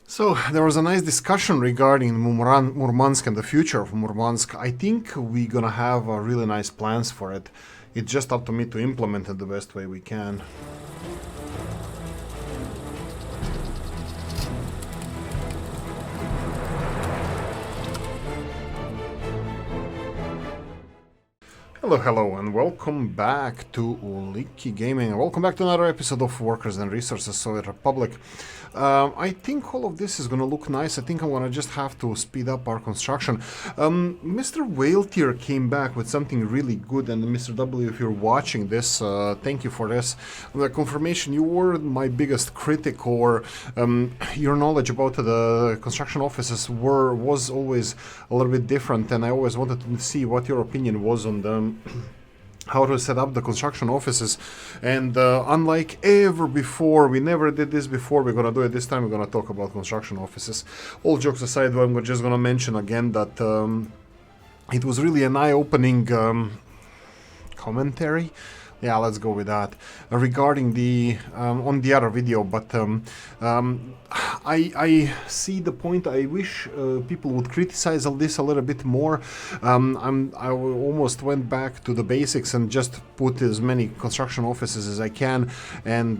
So there was a nice discussion regarding Murmansk and the future of Murmansk. I think we're gonna have really nice plans for it. It's just up to me to implement it the best way we can. Hello, and welcome back to Oolykee Gaming, and welcome back to another episode of Workers and Resources Soviet Republic. I think all of this is going to look nice. I think I'm going to just have to speed up our construction. Mr. Whaletier came back with something really good, and Mr. W, if you're watching this, thank you for this. The confirmation, you were my biggest critic, or your knowledge about the construction offices was always a little bit different, and I always wanted to see what your opinion was on them. How to set up the construction offices, and unlike ever before, we never did this before, we're gonna do it this time. We're gonna talk about construction offices. All jokes aside, I'm just gonna mention again that it was really an eye-opening commentary. Yeah, let's go with that. Regarding the on the other video, but I see the point. I wish people would criticize all this a little bit more. I almost went back to the basics and just put as many construction offices as I can, and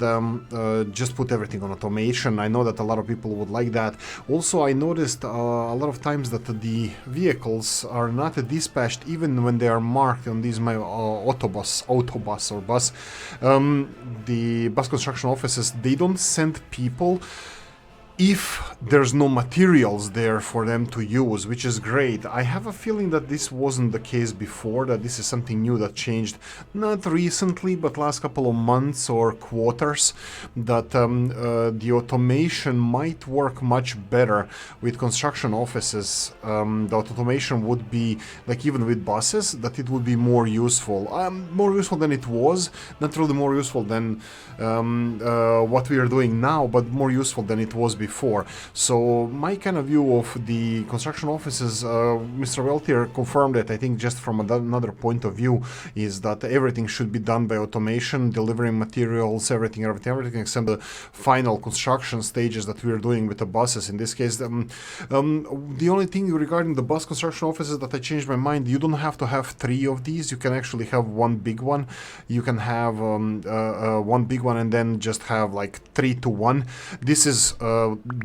just put everything on automation. I know that a lot of people would like that. Also, I noticed a lot of times that the vehicles are not dispatched even when they are marked on these my autobus or bus. The bus construction offices, they don't send people if there's no materials there for them to use, which is great. I have a feeling that this wasn't the case before, that this is something new that changed not recently, but last couple of months or quarters, that the automation might work much better with construction offices. The automation would be, like even with buses, that it would be more useful than it was, not really more useful than what we are doing now, but more useful than it was before. So my kind of view of the construction offices, Mr. Weltier confirmed it, I think, just from another point of view, is that everything should be done by automation, delivering materials, everything except the final construction stages that we are doing with the buses. In this case, the only thing regarding the bus construction offices that I changed my mind, you don't have to have 3 of these. You can actually have one big one. You can have one big one and then just have like 3 to 1. This is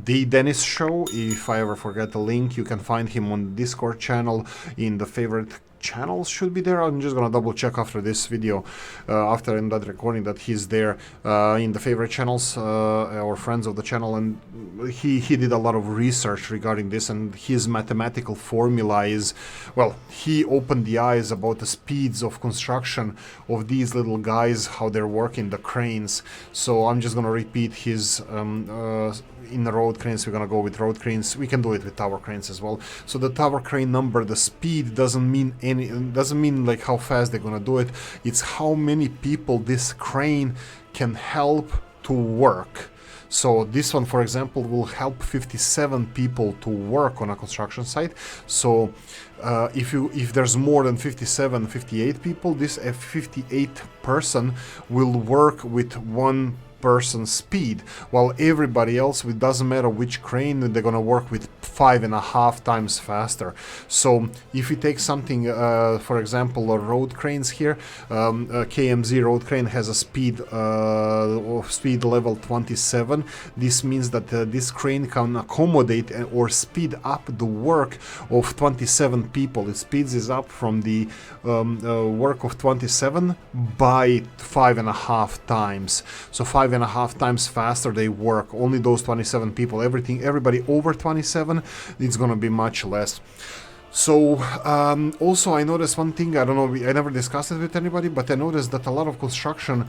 the Dennis show. If I ever forget the link, you can find him on the Discord channel. In the favorite channels should be there. I'm just gonna double check after this video, after I'm done recording, that he's there in the favorite channels or friends of the channel, and he did a lot of research regarding this, and his mathematical formula is, well, he opened the eyes about the speeds of construction of these little guys, how they're working the cranes. So I'm just gonna repeat his in the road cranes. We're gonna go with road cranes. We can do it with tower cranes as well. So the tower crane number, the speed doesn't mean like how fast they're gonna do it. It's how many people this crane can help to work. So this one, for example, will help 57 people to work on a construction site. So if there's more than 58 people, this 58 person will work with 1 person speed, while everybody else, it doesn't matter which crane, they're gonna work with 5.5 times faster. So if we take something, for example, road cranes here, KMZ road crane has a speed level 27. This means that this crane can accommodate or speed up the work of 27 people. It speeds it up from the work of 27 by 5.5 times. So 5.5 times faster they work. Only those 27 people. Everybody over 27, it's gonna be much less. So also I noticed one thing, I don't know, I never discussed it with anybody, but I noticed that a lot of construction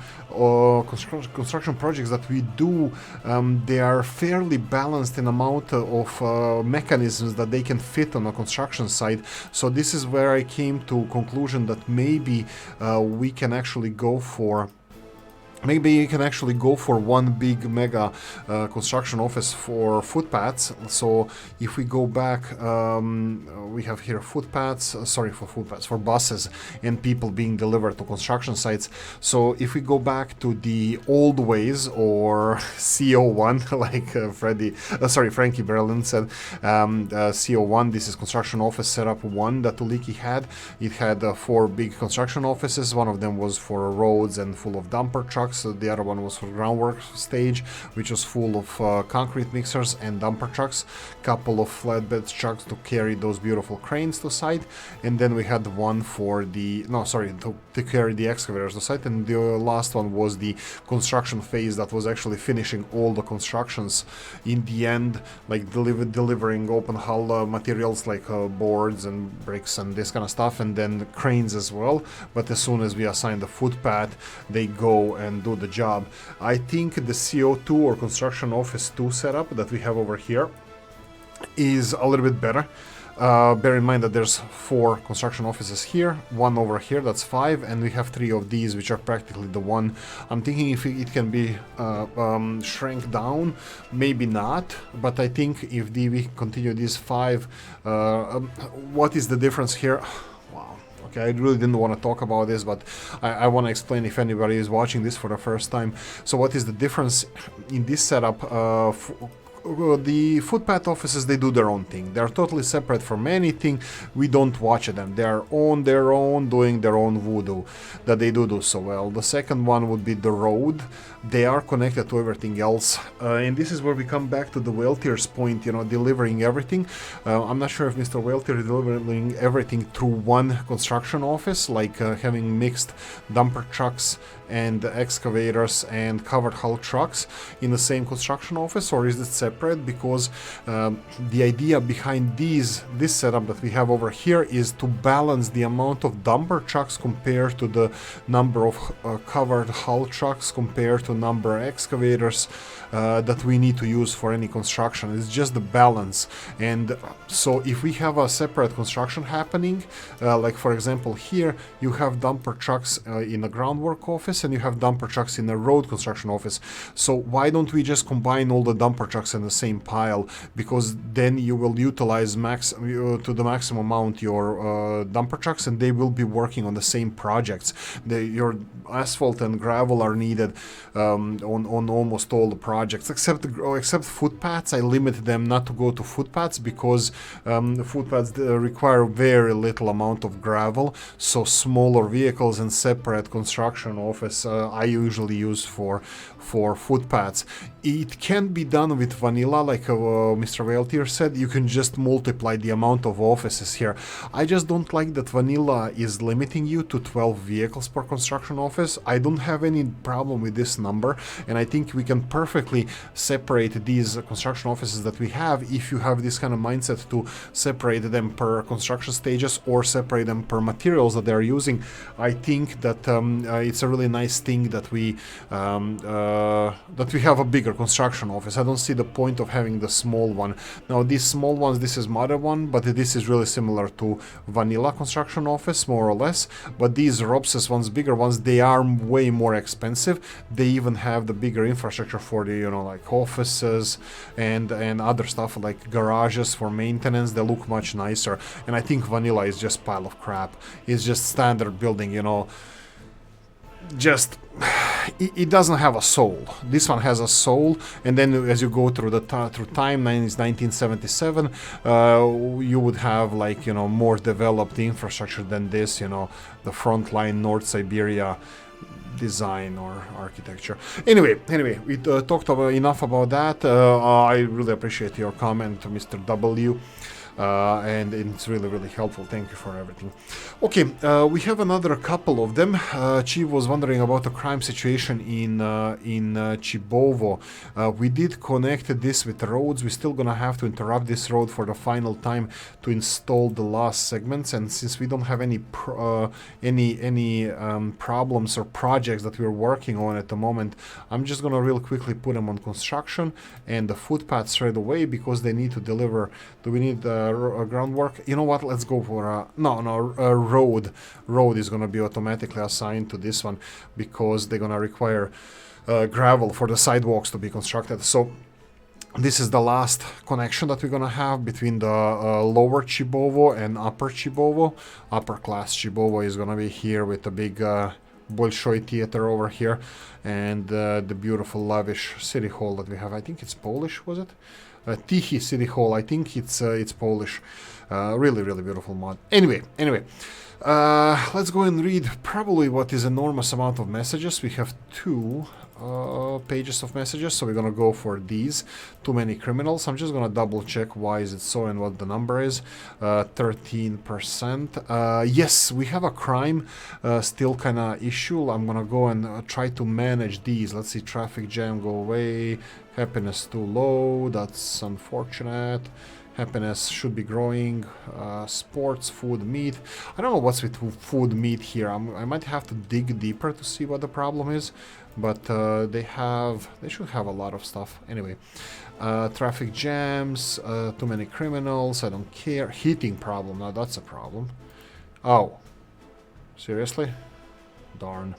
projects that we do, they are fairly balanced in amount of mechanisms that they can fit on a construction site. So this is where I came to conclusion that maybe we can actually go for maybe you can actually go for one big mega construction office for footpaths. So if we go back, we have here footpaths, for buses and people being delivered to construction sites. So if we go back to the old ways, or CO1, like Frankie Berlin said, CO1, this is construction office setup 1 that Oolykee had. It had 4 big construction offices. One of them was for roads and full of dumper trucks. The other one was for groundwork stage, which was full of concrete mixers and dumper trucks, couple of flatbed trucks to carry those beautiful cranes to site, and then we had one for to carry the excavators to site, and the last one was the construction phase that was actually finishing all the constructions in the end, like delivering open hull materials like boards and bricks and this kind of stuff, and then cranes as well. But as soon as we assign the footpath, they go and do the job. I think the CO2 or construction office 2 setup that we have over here is a little bit better. Bear in mind that there's 4 construction offices here, 1 over here, that's 5, and we have 3 of these, which are practically the one. I'm thinking if it can be shrank down, maybe not, but I think if we continue these 5, what is the difference here? Okay, I really didn't want to talk about this, but I want to explain if anybody is watching this for the first time. So what is the difference in this setup? The footpath offices, they do their own thing. They're totally separate from anything. We don't watch them. They're on their own, doing their own voodoo that they do so well. The second one would be the road. They are connected to everything else. And this is where we come back to the Whaltier's point, delivering everything. I'm not sure if Mr. Whaltier is delivering everything through one construction office, like having mixed dumper trucks and excavators and covered hull trucks in the same construction office, or is it separate? Because the idea behind this setup that we have over here is to balance the amount of dumper trucks compared to the number of covered hull trucks compared to number of excavators that we need to use for any construction. It's just the balance. And so if we have a separate construction happening, like for example here, you have dumper trucks in a groundwork office and you have dumper trucks in a road construction office. So why don't we just combine all the dumper trucks in the same pile? Because then you will utilize to the maximum amount your dumper trucks, and they will be working on the same projects. Your asphalt and gravel are needed on almost all the projects, except footpaths. I limit them not to go to footpaths because footpaths require very little amount of gravel. So smaller vehicles and separate construction office I usually use for footpaths. It can be done with vanilla, like Mr. Whaltier said. You can just multiply the amount of offices here. I just don't like that vanilla is limiting you to 12 vehicles per construction office. I don't have any problem with this number, and I think we can perfectly separate these construction offices that we have if you have this kind of mindset to separate them per construction stages or separate them per materials that they're using. I think that it's a really nice thing that we have a bigger construction office. I don't see the point of having the small one. Now these small ones, this is mother one, but this is really similar to vanilla construction office, more or less. But these Ropses ones, bigger ones, they are way more expensive. They even have the bigger infrastructure for the, like offices and other stuff like garages for maintenance. They look much nicer. And I think vanilla is just pile of crap. It's just standard building, just it doesn't have a soul. This one has a soul, and then as you go through through time, 1977, you would have like more developed infrastructure than this. The frontline North Siberia design or architecture. Anyway, we talked enough about that. I really appreciate your comment, Mr. W. And it's really helpful. Thank you for everything. Okay, we have another couple of them. Chi was wondering about the crime situation in Chibovo. We did connect this with the roads. We're still gonna have to interrupt this road for the final time to install the last segments, and since we don't have any problems or projects that we're working on at the moment, I'm just gonna real quickly put them on construction and the footpath straight away, because they need to deliver. We need groundwork. You know what? Let's go for road. Road is gonna be automatically assigned to this one because they're gonna require gravel for the sidewalks to be constructed. So this is the last connection that we're gonna have between the lower Chibovo and upper Chibovo. Upper class Chibovo is gonna be here with the big Bolshoi theater over here, and the beautiful lavish city hall that we have. I think it's Polish, was it? Tichy City Hall. I think it's Polish. Really beautiful mod. Anyway, let's go and read probably what is enormous amount of messages. We have 2 pages of messages, so we're gonna go for these. Too many criminals. I'm just gonna double check why is it so and what the number is. 13%. Yes, we have a crime still kind of issue. I'm gonna go and try to manage these. Let's see, traffic jam, go away. Happiness too low. That's unfortunate. Happiness should be growing. Sports, food, meat. I don't know what's with food, meat here. I might have to dig deeper to see what the problem is, but they should have a lot of stuff. Anyway, traffic jams, too many criminals. I don't care. Heating problem. Now that's a problem. Oh, seriously? Darn.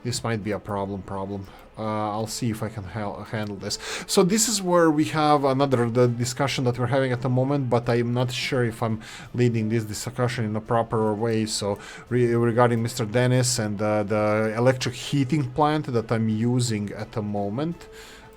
This might be a problem. I'll see if I can handle this. So this is where we have the discussion that we're having at the moment, but I'm not sure if I'm leading this discussion in a proper way. So regarding Mr. Dennis and the electric heating plant that I'm using at the moment,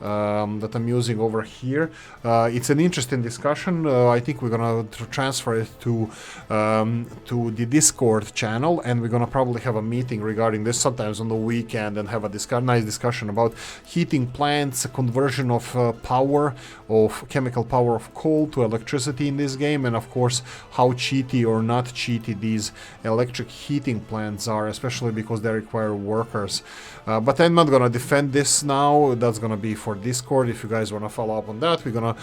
that I'm using over here. It's an interesting discussion. I think we're gonna transfer it to the Discord channel, and we're gonna probably have a meeting regarding this sometimes on the weekend and have a nice discussion about heating plants, conversion of power, of chemical power of coal to electricity in this game, and of course how cheaty or not cheaty these electric heating plants are, especially because they require workers. But I'm not gonna defend this now. That's gonna be for Discord. If you guys want to follow up on that, we're gonna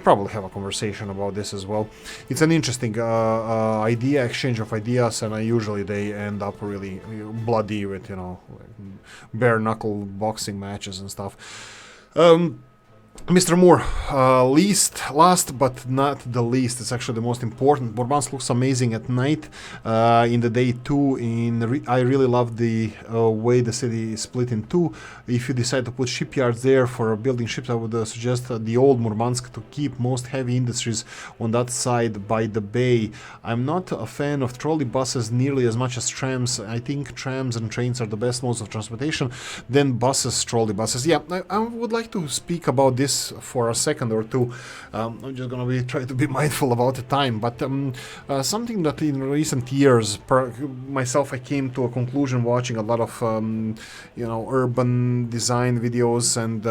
probably have a conversation about this as well. It's an interesting exchange of ideas, and usually they end up really bloody with, you know, bare knuckle boxing matches and stuff. Mr. Moore, last but not the least, it's actually the most important. Murmansk looks amazing at night. In the day too. I really love the way the city is split in two. If you decide to put shipyards there for building ships, I would suggest the old Murmansk to keep most heavy industries on that side by the bay. I'm not a fan of trolley buses nearly as much as trams. I think trams and trains are the best modes of transportation. Then buses, trolley buses. Yeah, I would like to speak about this for a second or two. I'm just gonna try to be mindful about the time, but something that in recent years, I came to a conclusion watching a lot of urban design videos and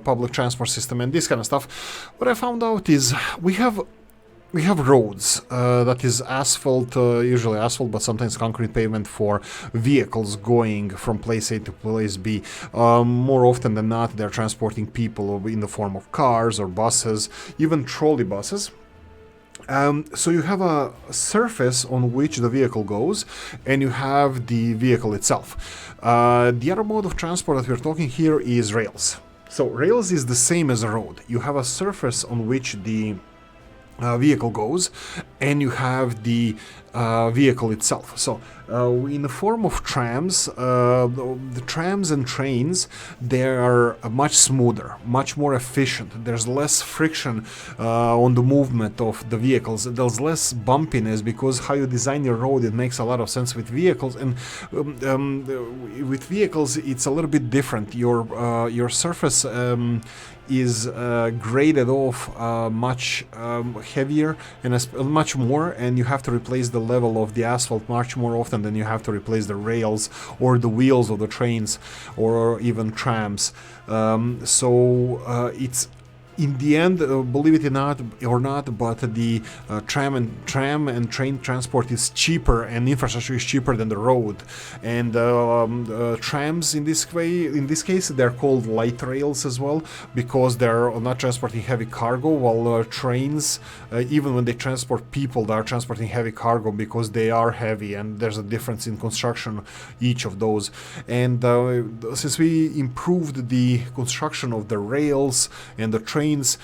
public transport system and this kind of stuff. What I found out is we have roads that is asphalt, usually asphalt, but sometimes concrete pavement for vehicles going from place A to place B. More often than not, they're transporting people in the form of cars or buses, even trolley buses. So you have a surface on which the vehicle goes, and you have the vehicle itself. The other mode of transport that we're talking here is rails. So rails is the same as a road. You have a surface on which the vehicle goes, and you have the vehicle itself. So in the form of trams, the trams and trains, they are much smoother, much more efficient. There's less friction on the movement of the vehicles. There's less bumpiness because how you design your road, it makes a lot of sense with vehicles. And with vehicles, it's a little bit different. Your surface is graded off much heavier and much more, and you have to replace the level of the asphalt much more often than you have to replace the rails or the wheels of the trains or even trams. It's in the end, believe it or not, but the tram and train transport is cheaper, and infrastructure is cheaper than the road. And trams in this case, they're called light rails as well, because they're not transporting heavy cargo, while trains, even when they transport people, they are transporting heavy cargo because they are heavy, and there's a difference in construction each of those. And since we improved the construction of the rails and the train trains,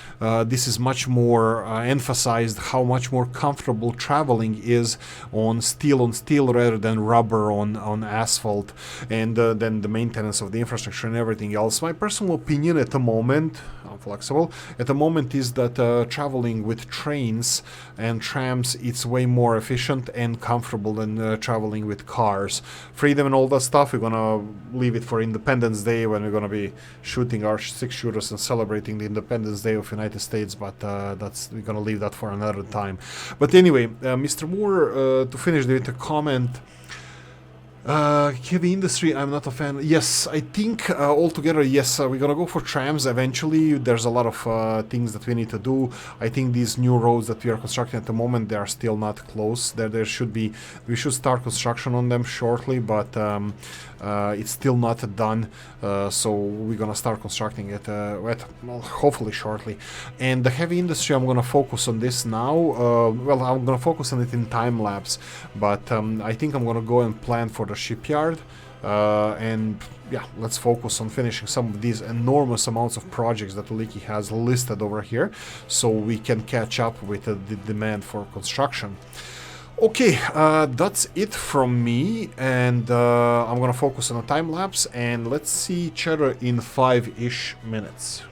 this is much more emphasized how much more comfortable traveling is on steel rather than rubber on asphalt, and then the maintenance of the infrastructure and everything else. My personal opinion at the moment, I'm flexible, at the moment is that traveling with trains and trams, it's way more efficient and comfortable than traveling with cars. Freedom and all that stuff, we're gonna leave it for Independence Day, when we're gonna be shooting our 6-shooters and celebrating the Independence Day of United States, but we're gonna leave that for another time. But anyway, Mr. Moore, to finish with a comment, heavy industry, I'm not a fan. Yes, I think altogether, yes, we're gonna go for trams eventually. There's a lot of things that we need to do. I think these new roads that we are constructing at the moment, they are still not close. We should start construction on them shortly, but it's still not done. So we're gonna start constructing it, well, hopefully shortly. And the heavy industry, I'm gonna focus on this now. Well, I'm gonna focus on it in time lapse, but I think I'm gonna go and plan for the shipyard, and yeah, let's focus on finishing some of these enormous amounts of projects that Oolykee has listed over here, so we can catch up with the demand for construction. Okay, that's it from me, and I'm gonna focus on a time lapse, and let's see each other in 5-ish minutes.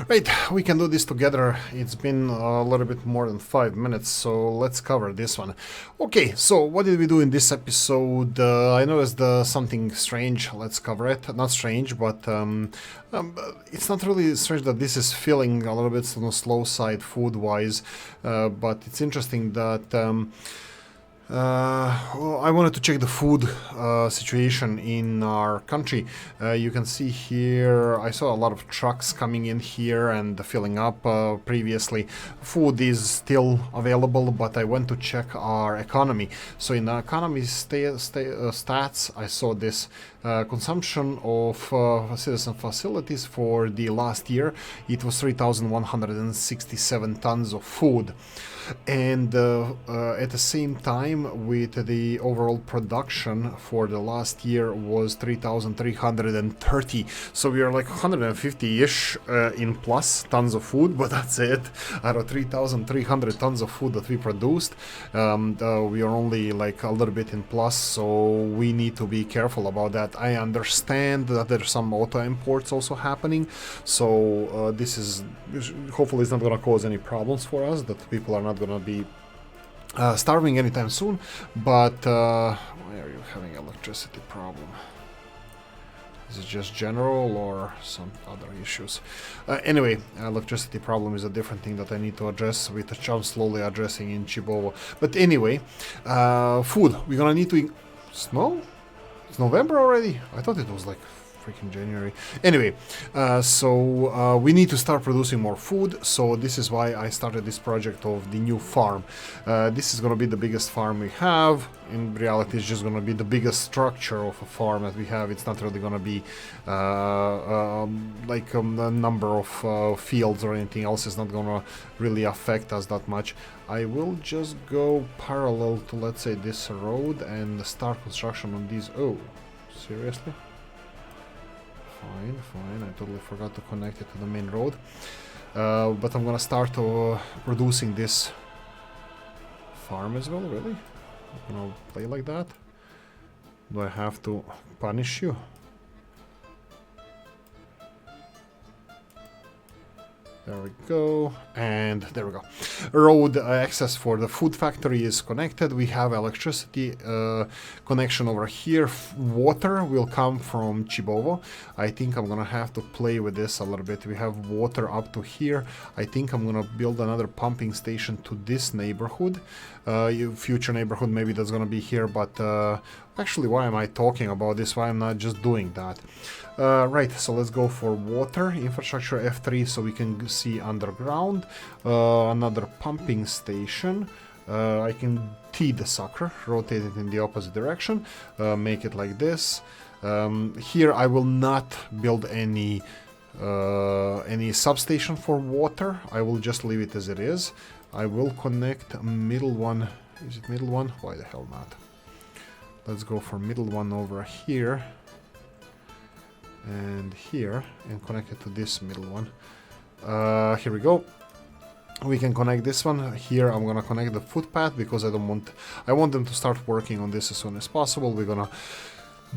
Right, we can do this together. It's been a little bit more than 5 minutes, so let's cover this one. Okay, so what did we do in this episode? I noticed something strange. Let's cover it. Not strange, but it's not really strange that this is feeling a little bit on the slow side food-wise, but it's interesting that well, I wanted to check the food situation in our country. You can see here, I saw a lot of trucks coming in here and filling up previously. Food is still available, but I went to check our economy. So in the economy stats, I saw this consumption of citizen facilities for the last year. It was 3,167 tons of food. And at the same time, with the overall production for the last year was 3,330. So we are like 150-ish in plus tons of food, but that's it. Out of 3,300 tons of food that we produced, we are only like a little bit in plus, so we need to be careful about that. I understand that there's some auto imports also happening, so this is hopefully it's not going to cause any problems for us, that people are not going to be starving anytime soon. But why are you having electricity problem? Is it just general or some other issues? Anyway, electricity problem is a different thing that I need to address, which I'm slowly addressing in Chibovo. But anyway, food. We're gonna need to... Snow? It's November already? I thought it was like freaking January. Anyway, so we need to start producing more food, so this is why I started this project of the new farm. This is going to be the biggest farm we have. In reality, it's just going to be the biggest structure of a farm that we have. It's not really going to be like a number of fields or anything else. It's not going to really affect us that much. I will just go parallel to, let's say, this road and start construction on these. Oh, seriously? Fine, I totally forgot to connect it to the main road. But I'm gonna start producing this farm as well, really? I'm gonna play like that? Do I have to punish you? There we go, and there we go. Road access for the food factory is connected. We have electricity connection over here. Water will come from Chibovo. I think I'm gonna have to play with this a little bit. We have water up to here. I think I'm gonna build another pumping station to this neighborhood. Future neighborhood, maybe that's gonna be here, but actually, why am I talking about this? Why I'm not just doing that? Right, so let's go for water, infrastructure F3, so we can see underground. Another pumping station. I can T the sucker, rotate it in the opposite direction, make it like this. Here I will not build any substation for water. I will just leave it as it is. I will connect middle one. Is it middle one? Why the hell not? Let's go for middle one over here and here and connect it to this middle one. Here we go. We can connect this one. Here I'm gonna connect the footpath because I want them to start working on this as soon as possible. We're gonna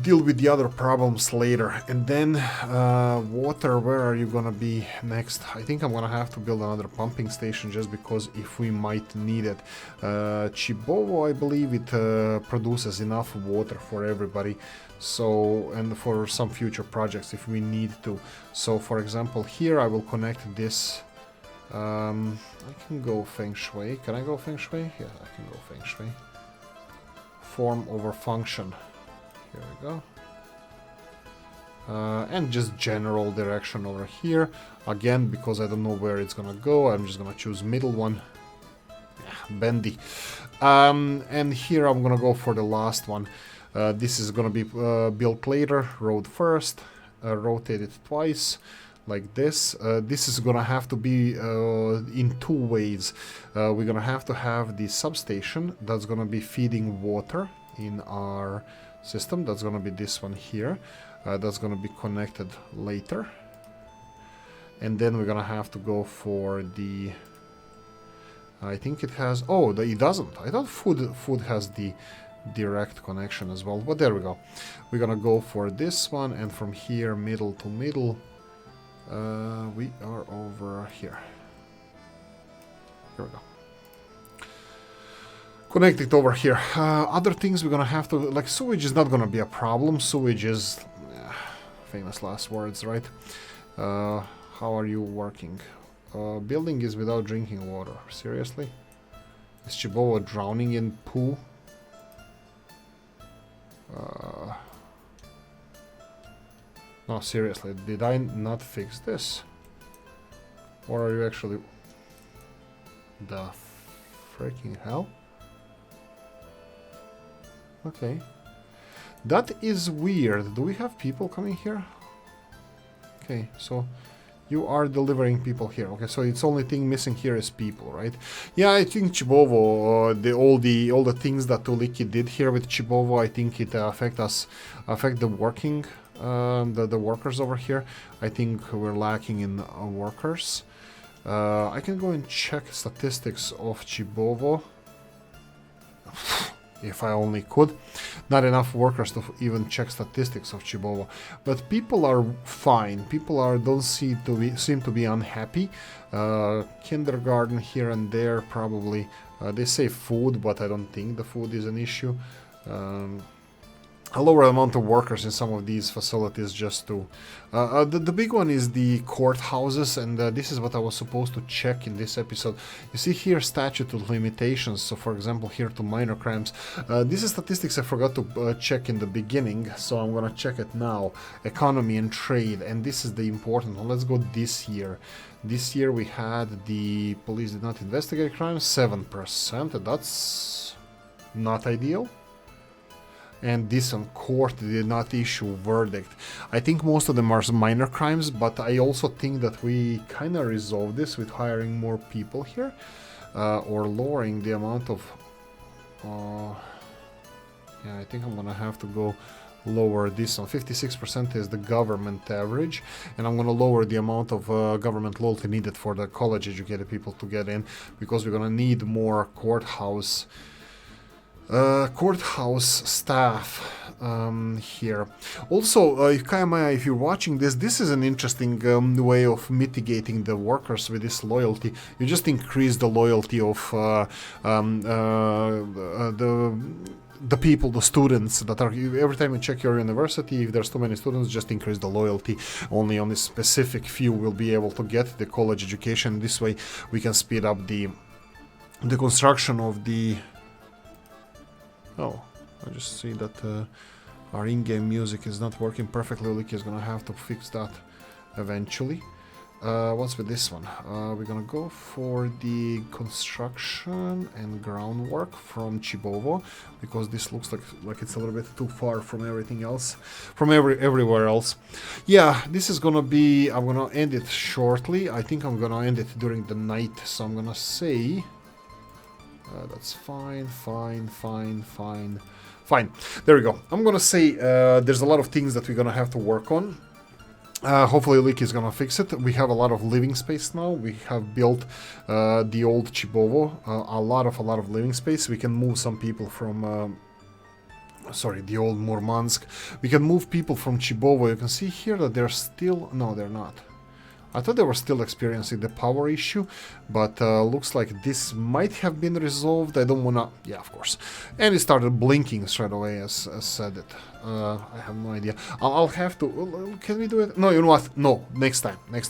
deal with the other problems later. And then water, where are you gonna be next? I think I'm gonna have to build another pumping station just because if we might need it. Chibovo, I believe it produces enough water for everybody, so, and for some future projects if we need to. So for example, here I will connect this. I can go Feng Shui. Can I go Feng Shui? Yeah, I can go Feng Shui. Form over function. Here we go. And just general direction over here. Again, because I don't know where it's gonna go, I'm just gonna choose middle one. Yeah, bendy. And here I'm gonna go for the last one. This is gonna be built later, road first, rotate it twice, like this. This is gonna have to be in two ways. We're gonna have to have the substation that's gonna be feeding water in our system. That's gonna be this one here. That's gonna be connected later. And then we're gonna have to go for the... I think it has... Oh, it doesn't. I thought food has the direct connection as well, but there we go. We're gonna go for this one, and from here middle to middle We are over here. Here we go. Connect it over here. Other things we're gonna have to, like, sewage is not gonna be a problem. Sewage is famous last words, right? How are you working? Building is without drinking water. Seriously? Is Chibovo drowning in poo? No, seriously, did I not fix this? Or are you actually... The freaking hell? Okay. That is weird. Do we have people coming here? Okay, so you are delivering people here. Okay, so it's only thing missing here is people, right? Yeah, I think Chibovo, all the things that Oolykee did here with Chibovo, I think it affect the working, the workers over here. I think we're lacking in workers. I can go and check statistics of Chibovo. If I only could. Not enough workers to even check statistics of Chibovo. But people are fine. People don't seem to be unhappy. Kindergarten here and there probably. They say food, but I don't think the food is an issue. A lower amount of workers in some of these facilities just to... the big one is the courthouses, and this is what I was supposed to check in this episode. You see here statute of limitations, so for example here to minor crimes. This is statistics I forgot to check in the beginning, so I'm gonna check it now. Economy and trade, and this is the important one. Let's go this year. This year we had the police did not investigate crimes, 7%, that's not ideal. And this on court did not issue verdict. I think most of them are minor crimes, but I also think that we kind of resolve this with hiring more people here, or lowering the amount of... yeah, I think I'm gonna have to go lower this one. 56% is the government average, and I'm gonna lower the amount of government loyalty needed for the college-educated people to get in, because we're gonna need more courthouse staff here. Also, if you're watching this, this is an interesting way of mitigating the workers with this loyalty. You just increase the loyalty of the people, the students that are... Every time you check your university, if there's too many students, just increase the loyalty. Only on a specific few will be able to get the college education. This way we can speed up the construction of the... Oh, I just see that our in-game music is not working perfectly. Oolykee is gonna have to fix that eventually. What's with this one? We're gonna go for the construction and groundwork from Chibovo, because this looks like it's a little bit too far from everything else, from everywhere else. Yeah, this is gonna be... I'm gonna end it shortly. I think I'm gonna end it during the night, so I'm gonna say... that's fine. There we go. I'm gonna say there's a lot of things that we're gonna have to work on. Hopefully Oolykee is gonna fix it. We have a lot of living space now. We have built the old Chibovo, a lot of living space. We can move some people from the old Murmansk. We can move people from Chibovo. You can see here that they're still... No, they're not. I thought they were still experiencing the power issue, but looks like this might have been resolved. I don't wanna... Yeah, of course. And it started blinking straight away as said it. I have no idea. I'll have to... Can we do it? No, you know what? No, next time. Next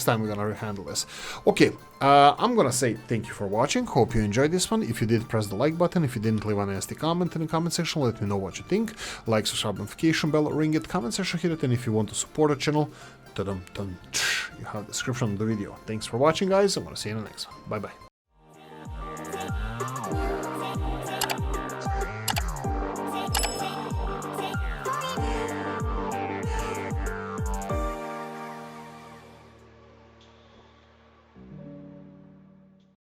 time we're gonna handle this. Okay, I'm gonna say thank you for watching. Hope you enjoyed this one. If you did, press the like button. If you didn't, leave a nasty comment in the comment section. Let me know what you think. Like, subscribe, notification bell, ring it, comment section, hit it. And if you want to support the channel, you have the description of the video. Thanks for watching, guys. I'm gonna see you in the next one. Bye bye.